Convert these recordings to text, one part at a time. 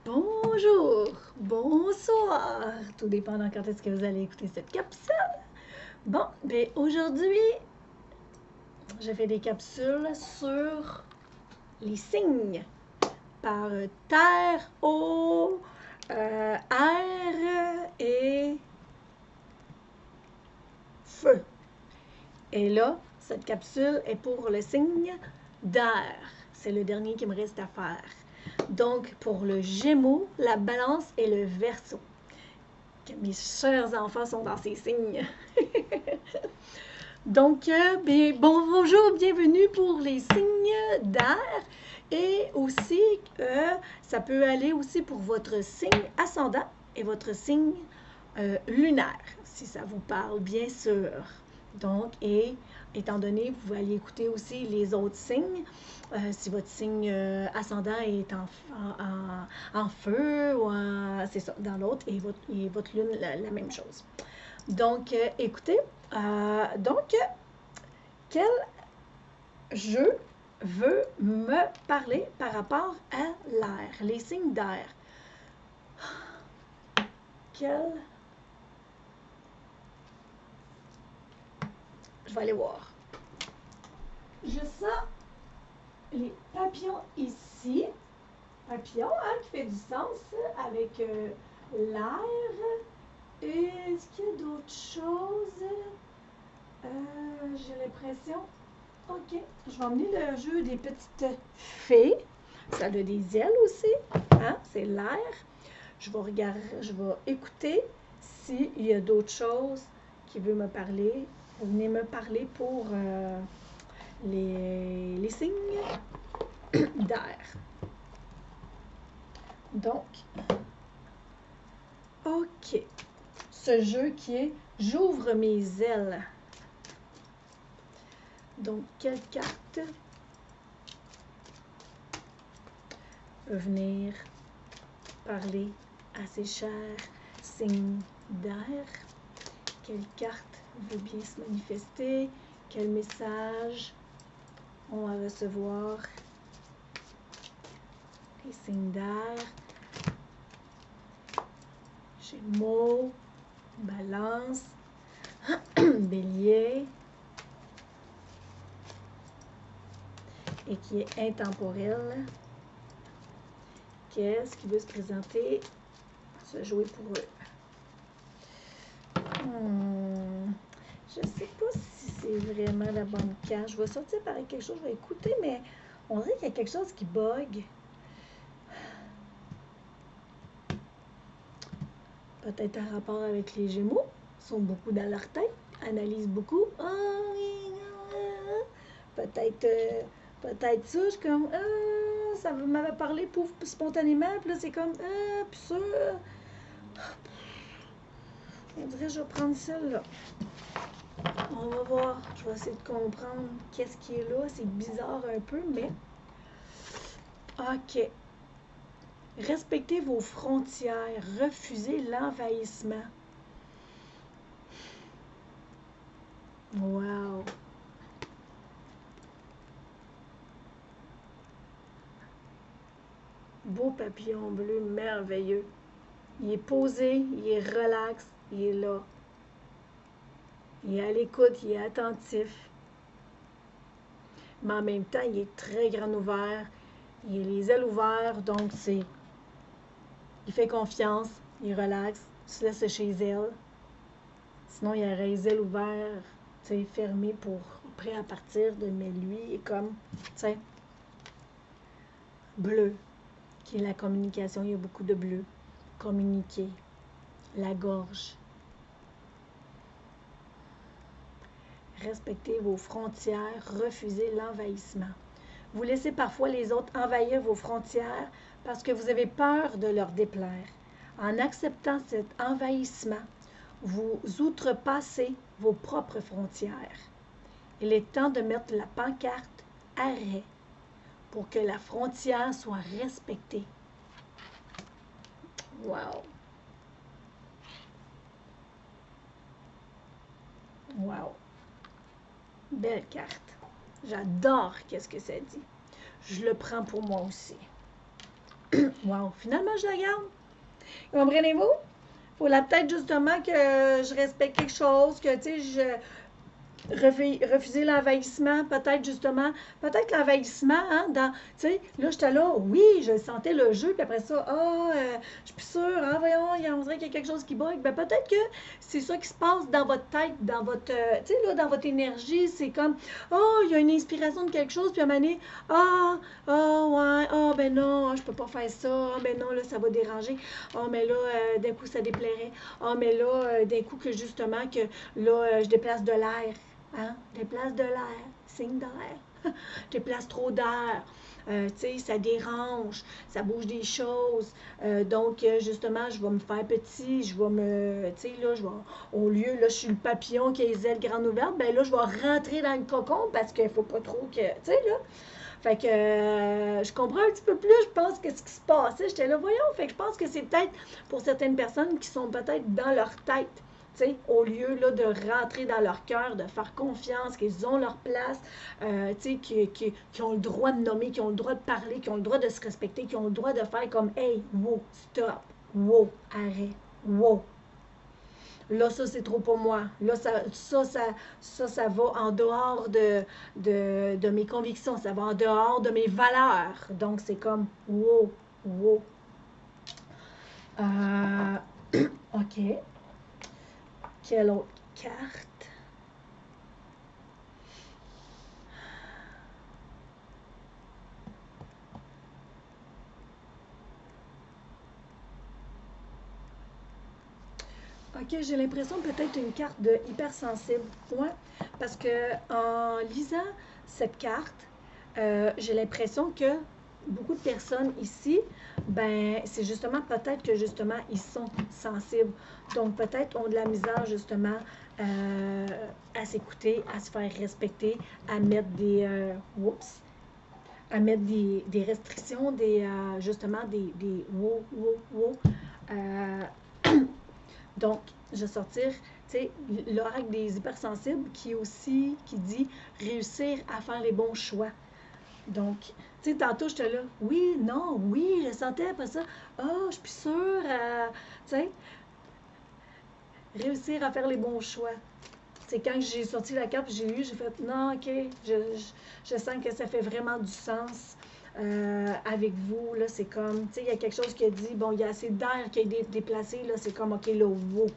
Bonjour, bonsoir, tout dépendant quand est-ce que vous allez écouter cette capsule. Bon, bien aujourd'hui, je fais des capsules sur les signes par terre, eau, air et feu. Et là, cette capsule est pour le signe d'air. C'est le dernier qui me reste à faire. Donc, pour le Gémeaux, la Balance et le Verseau. Mes chers enfants sont dans ces signes. Donc, bonjour, bienvenue pour les signes d'air. Et aussi, ça peut aller aussi pour votre signe ascendant et votre signe lunaire, si ça vous parle, bien sûr. Donc, et étant donné, vous allez écouter aussi les autres signes. Si votre signe ascendant est en feu ou c'est ça, dans l'autre, et votre lune, la même chose. Donc, écoutez, quel jeu veut me parler par rapport à l'air, les signes d'air? Je vais aller voir. Je sens les papillons ici. Papillon, hein, qui fait du sens avec l'air. Est-ce qu'il y a d'autres choses? J'ai l'impression. Ok, je vais emmener le jeu des petites fées. Ça a des ailes aussi. Hein? C'est l'air. Je vais regarder, je vais écouter s'il y a d'autres choses qui veulent me parler. Vous venez me parler pour les signes d'air. Donc, ok. Ce jeu qui est « J'ouvre mes ailes ». Donc, quelle carte peut venir parler à ces chers signes d'air? Quelle carte veut bien se manifester? Quel message ont à recevoir les signes d'air? Gémeaux, Balance, Bélier, et qui est intemporel. Qu'est-ce qui veut se présenter, se jouer pour eux? Je ne sais pas si c'est vraiment la bonne carte. Je vais sortir par quelque chose, je vais écouter, mais on dirait qu'il y a quelque chose qui bug. Peut-être en rapport avec les Gémeaux. Ils sont beaucoup dans leur tête, analysent beaucoup. Peut-être ça, je suis comme, ça m'avait parlé pouf, spontanément, puis là, c'est comme, puis ça. On dirait que je vais prendre celle-là. On va voir. Je vais essayer de comprendre qu'est-ce qui est là. C'est bizarre un peu, mais... OK. Respectez vos frontières. Refusez l'envahissement. Wow. Beau papillon bleu, merveilleux. Il est posé, il est relax, il est là. Il est à l'écoute, il est attentif. Mais en même temps, il est très grand ouvert. Il a les ailes ouvertes, donc c'est... Il fait confiance, il relaxe, il se laisse chez elle. Sinon, il aurait les ailes ouvertes, tu sais, fermées pour prêt à partir, mais lui est comme, tu sais, bleu, qui est la communication. Il y a beaucoup de bleu. Communiquer, la gorge. Respectez vos frontières, refusez l'envahissement. Vous laissez parfois les autres envahir vos frontières parce que vous avez peur de leur déplaire. En acceptant cet envahissement, vous outrepassez vos propres frontières. Il est temps de mettre la pancarte « Arrêt » pour que la frontière soit respectée. Wow! Wow! Belle carte. J'adore qu'est-ce que ça dit. Je le prends pour moi aussi. Wow, finalement, je la garde. Comprenez-vous? Faut la peut-être justement que je respecte quelque chose, que, tu sais, refuser l'envahissement, peut-être justement, peut-être l'envahissement, hein, dans, tu sais, là, j'étais là, oui, je sentais le jeu, puis après ça, je suis plus sûre, ah, voyons, on dirait qu'il y a quelque chose qui bug. Ben, peut-être que c'est ça qui se passe dans votre tête, dans votre, tu sais, là, dans votre énergie, c'est comme, oh, il y a une inspiration de quelque chose, puis à un moment donné, ouais, ben non, je peux pas faire ça, ben non, là, ça va déranger, mais là, d'un coup, ça déplairait, mais là, d'un coup, que justement, que là, je déplace de l'air. Hein? Déplace de l'air, signe d'air. Déplace trop d'air. Tu sais, ça dérange, ça bouge des choses. Donc, justement, je vais me faire petit, je vais me. Tu sais, là, au lieu, là, je suis le papillon qui a les ailes grandes ouvertes, ben là, je vais rentrer dans le cocon parce qu'il faut pas trop que. Tu sais, là. Fait que je comprends un petit peu plus, je pense, que ce qui se passait. J'étais là, voyons. Fait que je pense que c'est peut-être pour certaines personnes qui sont peut-être dans leur tête. T'sais, au lieu là, de rentrer dans leur cœur, de faire confiance, qu'ils ont leur place, qui ont le droit de nommer, qui ont le droit de parler, qui ont le droit de se respecter, qui ont le droit de faire comme hey, wow, stop, wow, arrête, wow. Là, ça, c'est trop pour moi. Là, ça va en dehors de mes convictions. Ça va en dehors de mes valeurs. Donc, c'est comme, wow, wow. Euh, OK. Quelle autre carte? OK, j'ai l'impression peut-être une carte de hypersensible. Ouais, parce que en lisant cette carte, j'ai l'impression que beaucoup de personnes ici, ben, c'est justement peut-être que justement ils sont sensibles. Donc peut-être ont de la misère justement euh, à s'écouter, à se faire respecter, à mettre oups, à mettre des restrictions, justement des wow, wow, wow. Euh, Donc, je vais sortir, tu sais, l'oracle des hypersensibles qui dit réussir à faire les bons choix. Donc, tu sais, tantôt, j'étais là, oui, non, oui, je sentais après ça, je suis plus sûre, tu sais, réussir à faire les bons choix. C'est quand j'ai sorti la carte, j'ai lu, j'ai fait, non, ok, je sens que ça fait vraiment du sens. Avec vous, là, c'est comme, tu sais, il y a quelque chose qui a dit, bon, il y a assez d'air qui est déplacé, là, c'est comme, ok, là, wow.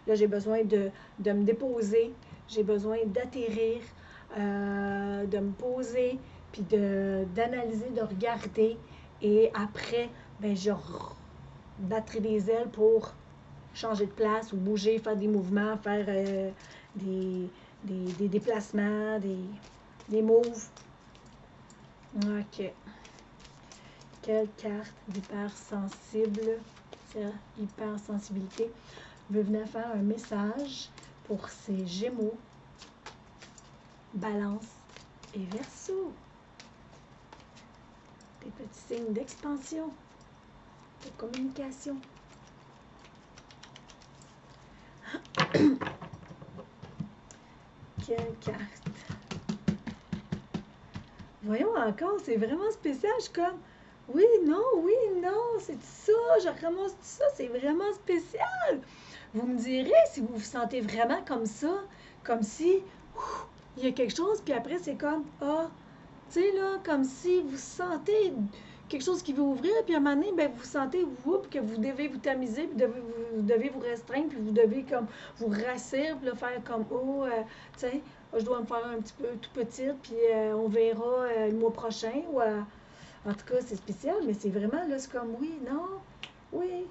Là, j'ai besoin de me déposer, j'ai besoin d'atterrir, de me poser, puis d'analyser, de regarder. Et après, ben, je battrai des ailes pour changer de place ou bouger, faire des mouvements, faire des, des déplacements, des moves. OK. Quelle carte d'hypersensible, hypersensibilité, veut venir faire un message pour ces Gémeaux, Balance et Verseau. Des petits signes d'expansion, de communication. Quelle carte? Voyons encore, c'est vraiment spécial. Je suis comme, oui, non, c'est ça, je ramasse tout ça, c'est vraiment spécial. Vous me direz si vous vous sentez vraiment comme ça, comme si il y a quelque chose, puis après c'est comme, tu sais, là, comme si vous sentez quelque chose qui veut ouvrir, puis à un moment donné, ben, vous sentez, que vous devez vous tamiser, puis vous devez vous restreindre, puis vous devez comme vous rassir, puis là, faire comme, tu sais, je dois me faire un petit peu tout petite, puis on verra le mois prochain, ou en tout cas, c'est spécial, mais c'est vraiment, là, c'est comme, oui, non, oui.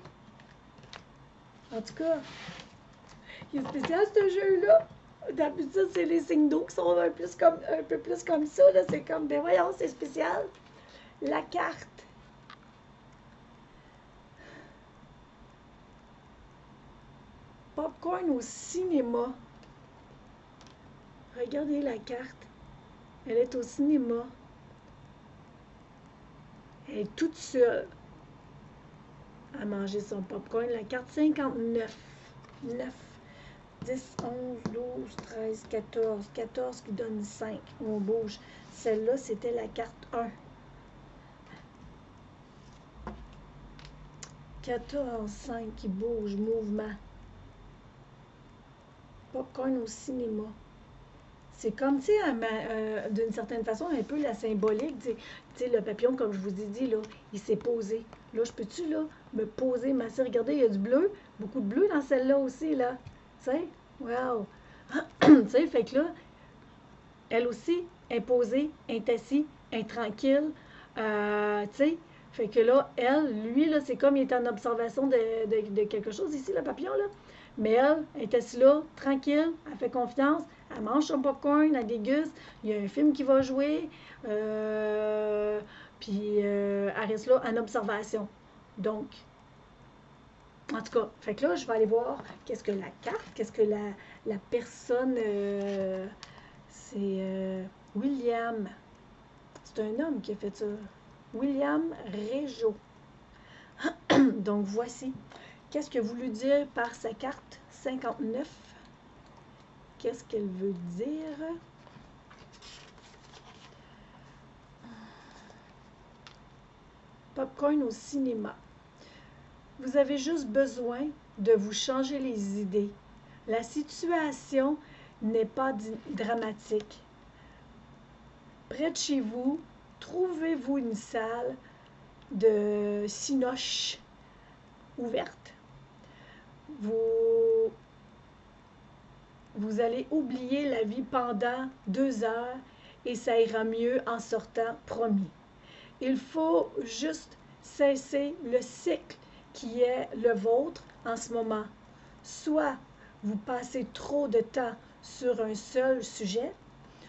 En tout cas, il est spécial, ce jeu-là. D'habitude, c'est les signes d'eau qui sont un peu plus comme ça, là, c'est comme, ben voyons, c'est spécial. La carte. Popcorn au cinéma. Regardez la carte. Elle est au cinéma. Elle est toute seule à manger son popcorn. La carte 59. 9, 10, 11, 12, 13, 14. 14 qui donne 5. On bouge. Celle-là, c'était la carte 1. 14, 5 qui bouge, mouvement. Popcorn au cinéma. C'est comme, tu sais, d'une certaine façon, un peu la symbolique. Tu sais, le papillon, comme je vous ai dit, là, il s'est posé. Là, je peux-tu, là, me poser, m'asseoir? Regardez, il y a du bleu. Beaucoup de bleu dans celle-là aussi, là. Tu sais? Wow! Tu sais, fait que là, elle aussi, est posée, est assise, est tranquille. Tu sais? Fait que là, lui, là, c'est comme il est en observation de quelque chose ici, le papillon, là. Mais elle est assise là, tranquille, elle fait confiance, elle mange son popcorn, elle déguste, il y a un film qui va jouer, puis elle reste là en observation. Donc, en tout cas, fait que là, je vais aller voir qu'est-ce que la carte, qu'est-ce que la personne, c'est William. C'est un homme qui a fait ça. William Régeau. Donc, voici. Qu'est-ce que voulu dire par sa carte 59? Qu'est-ce qu'elle veut dire? Popcorn au cinéma. Vous avez juste besoin de vous changer les idées. La situation n'est pas dramatique. Près de chez vous, trouvez-vous une salle de cinoche ouverte. Vous allez oublier la vie pendant 2 heures et ça ira mieux en sortant, promis. Il faut juste cesser le cycle qui est le vôtre en ce moment. Soit vous passez trop de temps sur un seul sujet,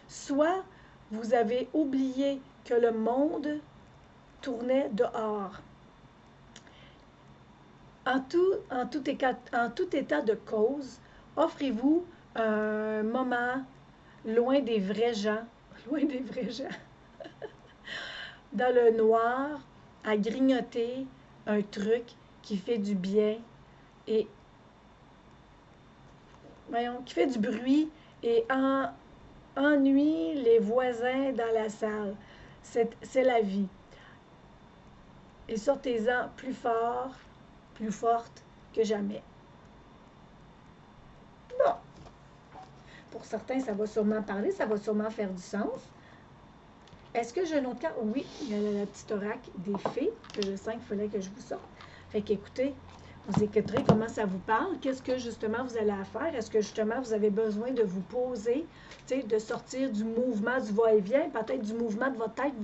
soit vous avez oublié que le monde tournait dehors. En tout état de cause, offrez-vous un moment loin des vrais gens, loin des vrais gens, dans le noir, à grignoter un truc qui fait du bien et, voyons, qui fait du bruit et ennuie les voisins dans la salle. C'est la vie. Et sortez-en plus fort, plus forte que jamais. Bon. Pour certains, ça va sûrement parler, ça va sûrement faire du sens. Est-ce que j'ai une autre carte? Oui, il y a la petite oracle des fées, que je sens qu'il fallait que je vous sorte. Fait qu'écoutez, vous écouterez comment ça vous parle, qu'est-ce que justement vous allez faire. Est-ce que justement vous avez besoin de vous poser, de sortir du mouvement, du va-et-vient, peut-être du mouvement de votre tête.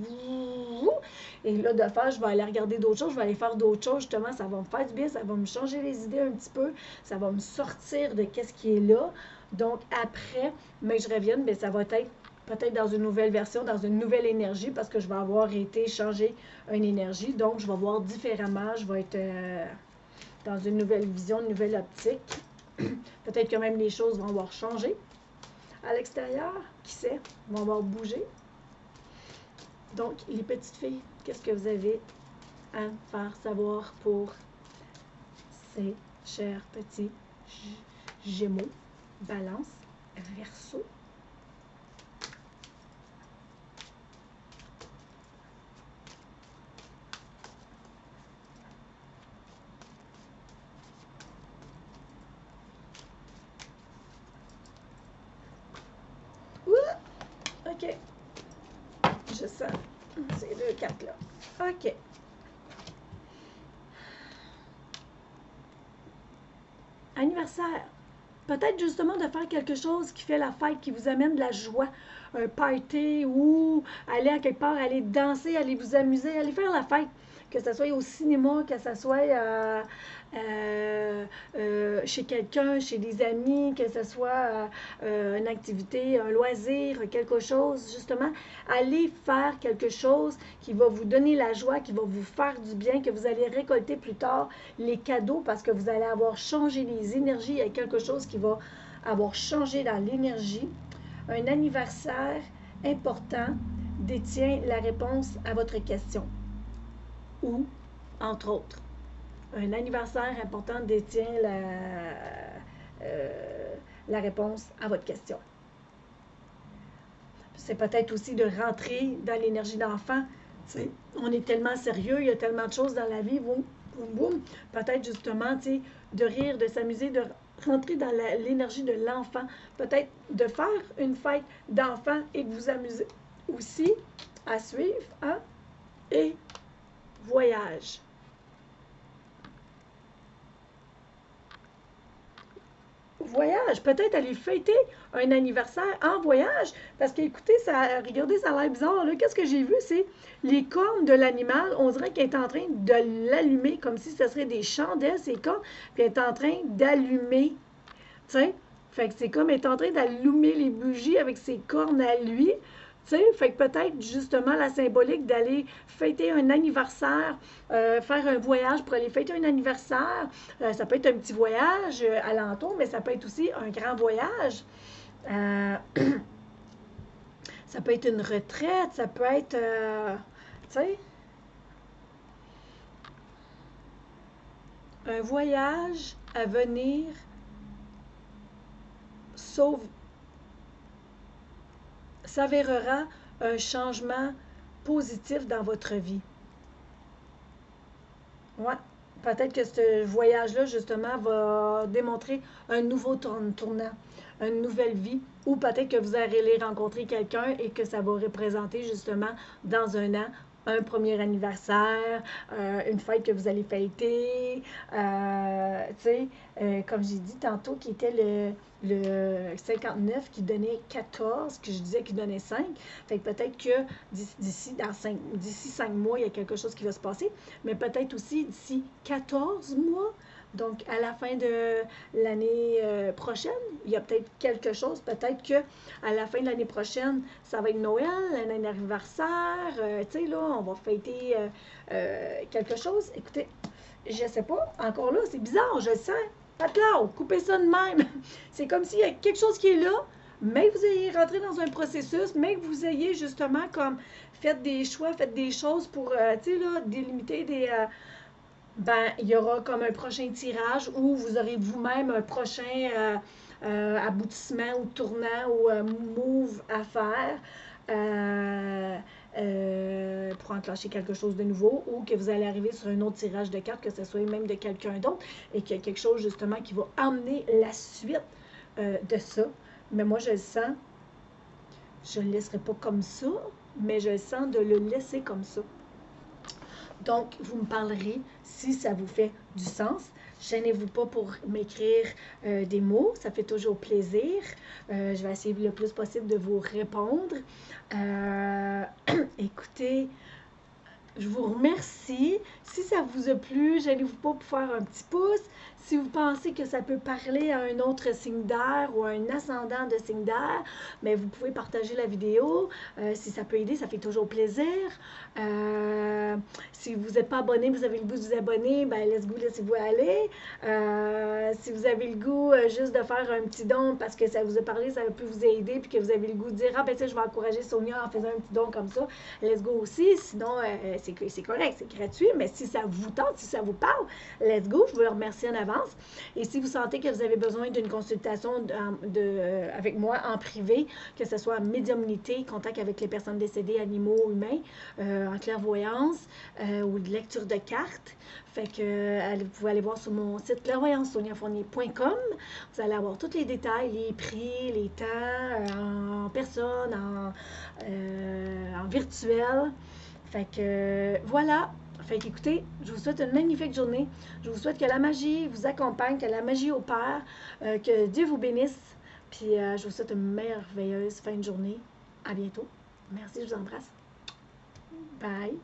Et là, de faire, je vais aller regarder d'autres choses, je vais aller faire d'autres choses, justement, ça va me faire du bien, ça va me changer les idées un petit peu, ça va me sortir de qu'est-ce qui est là. Donc après, mais je revienne, bien, ça va être peut-être dans une nouvelle version, dans une nouvelle énergie, parce que je vais avoir été changer une énergie, donc je vais voir différemment, je vais être dans une nouvelle vision, une nouvelle optique. Peut-être que même les choses vont avoir changé à l'extérieur, qui sait, vont avoir bougé. Donc, les petites filles, qu'est-ce que vous avez à faire savoir pour ces chers petits Gémeaux, Balance, Verseau? OK. Je sens ces 2 cartes-là. OK. Anniversaire. Peut-être justement de faire quelque chose qui fait la fête, qui vous amène de la joie. Un party ou aller à quelque part, aller danser, aller vous amuser, aller faire la fête. Que ce soit au cinéma, que ce soit chez quelqu'un, chez des amis, que ce soit une activité, un loisir, quelque chose, justement. Allez faire quelque chose qui va vous donner la joie, qui va vous faire du bien, que vous allez récolter plus tard les cadeaux parce que vous allez avoir changé les énergies. Il y a quelque chose qui va avoir changé dans l'énergie. Un anniversaire important détient la réponse à votre question. Ou, entre autres, un anniversaire important détient la réponse à votre question. C'est peut-être aussi de rentrer dans l'énergie d'enfant. On est tellement sérieux, il y a tellement de choses dans la vie, vous boum, boum. Peut-être justement, tu sais, de rire, de s'amuser, de rentrer dans l'énergie de l'enfant. Peut-être de faire une fête d'enfant et de vous amuser aussi à suivre, hein? Et voyage. Voyage, peut-être aller fêter un anniversaire en voyage, parce qu'écoutez, ça, regardez, ça a l'air bizarre, là. Qu'est-ce que j'ai vu, c'est les cornes de l'animal, on dirait qu'elle est en train de l'allumer, comme si ce serait des chandelles, ces cornes, puis elle est en train d'allumer, tu sais, fait que c'est comme elle est en train d'allumer les bougies avec ses cornes à lui, tu sais, fait que peut-être justement la symbolique d'aller fêter un anniversaire, faire un voyage pour aller fêter un anniversaire. Ça peut être un petit voyage alentour, mais ça peut être aussi un grand voyage. Euh, ça peut être une retraite, ça peut être, tu sais, un voyage à venir sauve, s'avérera un changement positif dans votre vie. Ouais. Peut-être que ce voyage-là, justement, va démontrer un nouveau tournant, une nouvelle vie, ou peut-être que vous allez rencontrer quelqu'un et que ça va représenter, justement, dans un an, un premier anniversaire, une fête que vous allez fêter, tu sais, comme j'ai dit tantôt, qui était le 59 qui donnait 14, que je disais qui donnait 5. Fait que peut-être que d'ici 5 mois, il y a quelque chose qui va se passer, mais peut-être aussi d'ici 14 mois. Donc, à la fin de l'année prochaine, il y a peut-être quelque chose. Peut-être que à la fin de l'année prochaine, ça va être Noël, un anniversaire. Tu sais, là, on va fêter quelque chose. Écoutez, je sais pas. Encore là, c'est bizarre, je le sens. Faites là, coupez ça de même. C'est comme s'il y a quelque chose qui est là, mais que vous ayez rentré dans un processus, mais que vous ayez justement comme fait des choix, fait des choses pour, tu sais, là, délimiter des, ben, il y aura comme un prochain tirage où vous aurez vous-même un prochain aboutissement ou tournant ou move à faire pour enclencher quelque chose de nouveau ou que vous allez arriver sur un autre tirage de cartes, que ce soit même de quelqu'un d'autre et qu'il y a quelque chose justement qui va amener la suite de ça. Mais moi, je le sens, je ne le laisserai pas comme ça, mais je le sens de le laisser comme ça. Donc, vous me parlerez si ça vous fait du sens. Gênez-vous pas pour m'écrire des mots, ça fait toujours plaisir. Je vais essayer le plus possible de vous répondre. Écoutez, je vous remercie. Si ça vous a plu, gênez-vous pas pour faire un petit pouce. Si vous pensez que ça peut parler à un autre signe d'air ou à un ascendant de signe d'air, mais vous pouvez partager la vidéo. Si ça peut aider, ça fait toujours plaisir. Si vous n'êtes pas abonné, vous avez le goût de vous abonner, ben let's go, laissez-vous aller. Si vous avez le goût juste de faire un petit don parce que ça vous a parlé, ça a pu vous aider, puis que vous avez le goût de dire, ah ben tu sais, je vais encourager Sonia en faisant un petit don comme ça, let's go aussi. Sinon, c'est correct, c'est gratuit, mais si ça vous tente, si ça vous parle, let's go, je vous remercie en avance. Et si vous sentez que vous avez besoin d'une consultation avec moi en privé, que ce soit en médiumnité, contact avec les personnes décédées, animaux, humains, en clairvoyance ou de lecture de cartes, fait que vous pouvez aller voir sur mon site clairvoyance-soniafournier.com. Vous allez avoir tous les détails, les prix, les temps, en personne, en virtuel. Fait que voilà. Fait qu'écoutez, je vous souhaite une magnifique journée. Je vous souhaite que la magie vous accompagne, que la magie opère, que Dieu vous bénisse. Puis je vous souhaite une merveilleuse fin de journée. À bientôt. Merci, je vous embrasse. Bye.